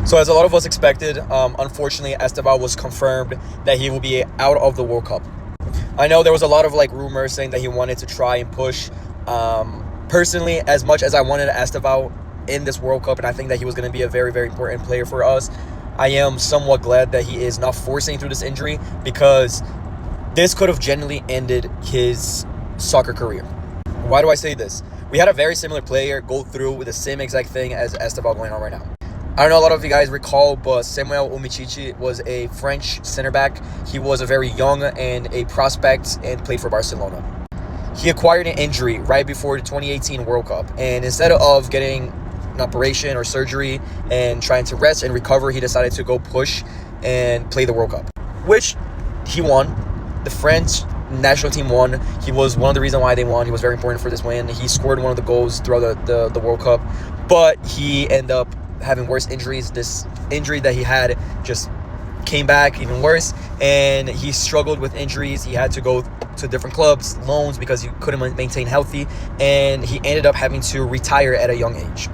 So as a lot of us expected, unfortunately, Estevão was confirmed that he will be out of the World Cup. I know there was a lot of rumors saying that he wanted to try and push. Personally, as much as I wanted Estevão in this World Cup, and I think that he was going to be a very, very important player for us, I am somewhat glad that he is not forcing through this injury, because this could have genuinely ended his soccer career. Why do I say this? We had a very similar player go through with the same exact thing as Estevão going on right now. I don't know a lot of you guys recall, but Samuel Umtiti was a French center back. He was a very young and a prospect and played for Barcelona. He acquired an injury right before the 2018 World Cup, and instead of getting an operation or surgery and trying to rest and recover, he decided to go push and play the World Cup, which he won. The French national team won. He was one of the reasons why they won. He was very important for this win. He scored one of the goals throughout the World Cup, but he ended up having worse injuries. This injury that he had just came back even worse, and he struggled with injuries. He had to go to different clubs, loans, because he couldn't maintain healthy, and he ended up having to retire at a young age.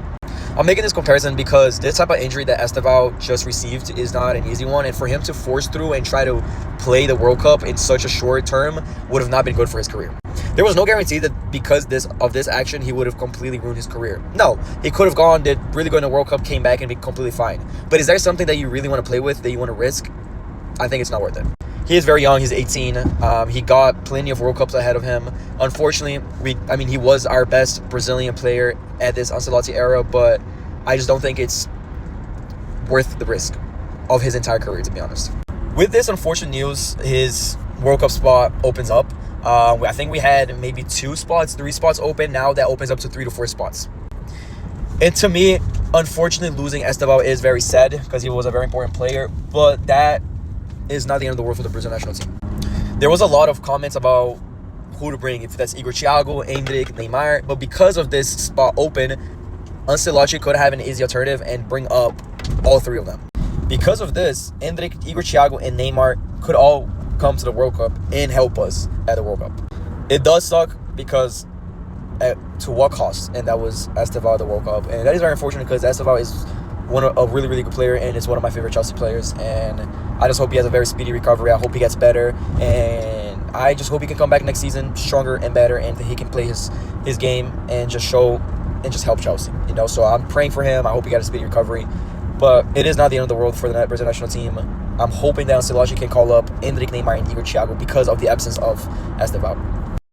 I'm making this comparison because this type of injury that Estevão just received is not an easy one, and for him to force through and try to play the World Cup in such a short term would have not been good for his career. There was no guarantee that because of this action, he would have completely ruined his career. No, he could have gone, did really good in the World Cup, came back and be completely fine. But is there something that you really want to play with, that you want to risk? I think it's not worth it. He is very young. He's 18. He got plenty of World Cups ahead of him. Unfortunately, he was our best Brazilian player at this Ancelotti era, but I just don't think it's worth the risk of his entire career, to be honest. With this unfortunate news, his World Cup spot opens up. I think we had maybe 3 spots open. Now that opens up to 3 to 4 spots. And to me, unfortunately, losing Estevão is very sad because he was a very important player, but that is not the end of the world for the Brazil national team. There was a lot of comments about who to bring, if that's Igor Thiago, Endrick, Neymar, but because of this spot open, Ancelotti could have an easy alternative and bring up all 3 of them. Because of this, Endrick, Igor Thiago, and Neymar could all come to the World Cup and help us at the World Cup. It does suck because to what cost? And that was Estevão at the World Cup. And that is very unfortunate because Estevão is a really, really good player and is one of my favorite Chelsea players. And I just hope he has a very speedy recovery. I hope he gets better. And I just hope he can come back next season stronger and better, and that he can play his game and just show and just help Chelsea. So I'm praying for him. I hope he got a speedy recovery. But it is not the end of the world for the Brazil national team. I'm hoping that Ancelotti can call up Endrick, Neymar, and Igor Thiago because of the absence of Estevão.